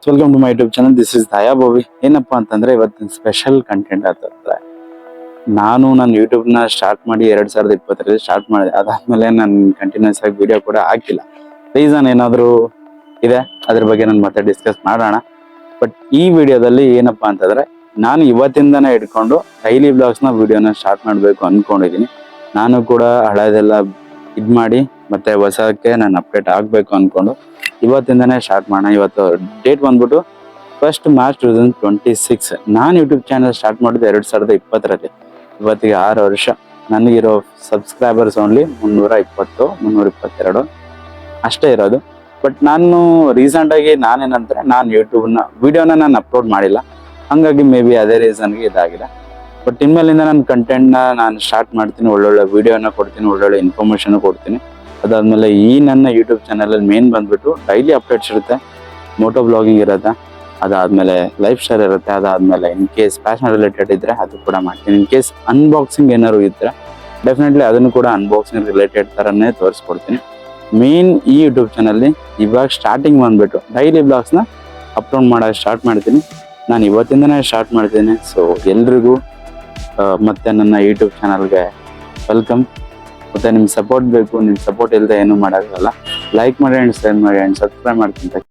Welcome to my YouTube channel. This is Daya Bovi. ಏನಪ್ಪಾ ಅಂತಂದ್ರೆ ಇವತ್ತಿನ ಸ್ಪೆಷಲ್ ಕಂಟೆಂಟ್ ಅಂತಂದ್ರೆ ನಾನು ನನ್ನ ಯೂಟ್ಯೂಬ್ನ ಸ್ಟಾರ್ಟ್ ಮಾಡಿ 2020 ಸ್ಟಾರ್ಟ್ ಮಾಡಿದೆ. ಅದಾದ್ಮೇಲೆ ನಾನು ಕಂಟಿನ್ಯೂಸ್ ಆಗಿ ವಿಡಿಯೋ ಕೂಡ ಹಾಕಿಲ್ಲ. ರೀಸನ್ ಏನಾದರೂ ಇದೆ, ಅದ್ರ ಬಗ್ಗೆ ನಾನು ಮತ್ತೆ ಡಿಸ್ಕಸ್ ಮಾಡೋಣ. ಬಟ್ ಈ ವಿಡಿಯೋದಲ್ಲಿ ಏನಪ್ಪಾ ಅಂತಂದ್ರೆ ನಾನು ಇವತ್ತಿಂದನೇ ಇಟ್ಕೊಂಡು ಡೈಲಿ ಬ್ಲಾಗ್ಸ್ನ ವಿಡಿಯೋನ ಸ್ಟಾರ್ಟ್ ಮಾಡಬೇಕು ಅನ್ಕೊಂಡಿದ್ದೀನಿ. ನಾನು ಕೂಡ ಹಳೆದೆಲ್ಲ ಇದು ಮಾಡಿ ಮತ್ತೆ ಹೊಸಕ್ಕೆ ನಾನು ಅಪ್ಡೇಟ್ ಆಗಬೇಕು ಅನ್ಕೊಂಡು ಇವತ್ತಿಂದನೇ ಸ್ಟಾರ್ಟ್ ಮಾಡೋಣ. ಇವತ್ತು ಡೇಟ್ ಬಂದ್ಬಿಟ್ಟು 1 ಮಾರ್ಚ್ 2026. ನಾನು ಯೂಟ್ಯೂಬ್ ಚಾನಲ್ ಸ್ಟಾರ್ಟ್ ಮಾಡಿದ್ದು 2020. ಇವತ್ತಿಗೆ 6 ವರ್ಷ. ನನಗಿರೋ ಸಬ್ಸ್ಕ್ರೈಬರ್ಸ್ ಓನ್ಲಿ 320 322 ಅಷ್ಟೇ ಇರೋದು. ಬಟ್ ನಾನು ರೀಸೆಂಟಾಗಿ ನಾನೇನಂದ್ರೆ ನಾನು ಯೂಟ್ಯೂಬ್ನ ವಿಡಿಯೋನ ನಾನು ಅಪ್ಲೋಡ್ ಮಾಡಿಲ್ಲ, ಹಾಗಾಗಿ ಮೇ ಬಿ ಅದೇ ರೀಸನ್ಗೆ ಇದಾಗಿದೆ. ಬಟ್ ಇನ್ಮೇಲಿಂದ ನಾನು ಕಂಟೆಂಟ್ನ ನಾನು ಸ್ಟಾರ್ಟ್ ಮಾಡ್ತೀನಿ, ಒಳ್ಳೊಳ್ಳೆ ವಿಡಿಯೋನ ಕೊಡ್ತೀನಿ, ಒಳ್ಳೊಳ್ಳೆ ಇನ್ಫಾರ್ಮೇಷನ್ ಕೊಡ್ತೀನಿ. ಅದಾದ್ಮೇಲೆ ಈ ನನ್ನ ಯೂಟ್ಯೂಬ್ ಚಾನಲಲ್ಲಿ ಮೇನ್ ಬಂದ್ಬಿಟ್ಟು ಡೈಲಿ ಅಪ್ಡೇಟ್ಸ್ ಇರುತ್ತೆ, ಮೋಟೋ ಬ್ಲಾಗಿಂಗ್ ಇರುತ್ತೆ, ಅದಾದ್ಮೇಲೆ ಲೈಫ್ ಸ್ಟೈಲ್ ಇರುತ್ತೆ, ಅದಾದ್ಮೇಲೆ ಇನ್ ಕೇಸ್ ಫ್ಯಾಷನ್ ರಿಲೇಟೆಡ್ ಇದ್ರೆ ಅದು ಕೂಡ ಮಾಡ್ತೀನಿ. ಇನ್ ಕೇಸ್ ಅನ್ಬಾಕ್ಸಿಂಗ್ ಏನಾದ್ರು ಇದ್ರೆ ಡೆಫಿನೆಟ್ಲಿ ಅದನ್ನು ಕೂಡ ಅನ್ಬಾಕ್ಸಿಂಗ್ ರಿಲೇಟೆಡ್ ಥರನೇ ತೋರಿಸ್ಕೊಡ್ತೀನಿ. ಮೇನ್ ಈ ಯೂಟ್ಯೂಬ್ ಚಾನಲ್ಲಿ ಇವಾಗ ಸ್ಟಾರ್ಟಿಂಗ್ ಬಂದ್ಬಿಟ್ಟು ಡೈಲಿ ಬ್ಲಾಗ್ಸ್ನ ಅಪ್ಲೋಡ್ ಮಾಡೋಕೆ ಸ್ಟಾರ್ಟ್ ಮಾಡ್ತೀನಿ. ನಾನು ಇವತ್ತಿಂದನೇ ಸ್ಟಾರ್ಟ್ ಮಾಡ್ತೀನಿ. ಸೊ ಎಲ್ರಿಗೂ ಮತ್ತೆ ನನ್ನ ಯೂಟ್ಯೂಬ್ ಚಾನಲ್ಗೆ ವೆಲ್ಕಮ್. ಮತ್ತೆ ನಿಮ್ಮ ಸಪೋರ್ಟ್ ಬೇಕು. ನಿಮ್ಮ ಸಪೋರ್ಟ್ ಇಲ್ಲದೆ ಏನೂ ಮಾಡೋಕ್ಕಾಗಲ್ಲ. ಲೈಕ್ ಮಾಡಿ ಆ್ಯಂಡ್ ಶೇರ್ ಮಾಡಿ ಆ್ಯಂಡ್ ಸಬ್ಸ್ಕ್ರೈಬ್ ಮಾಡ್ತೀನಿ.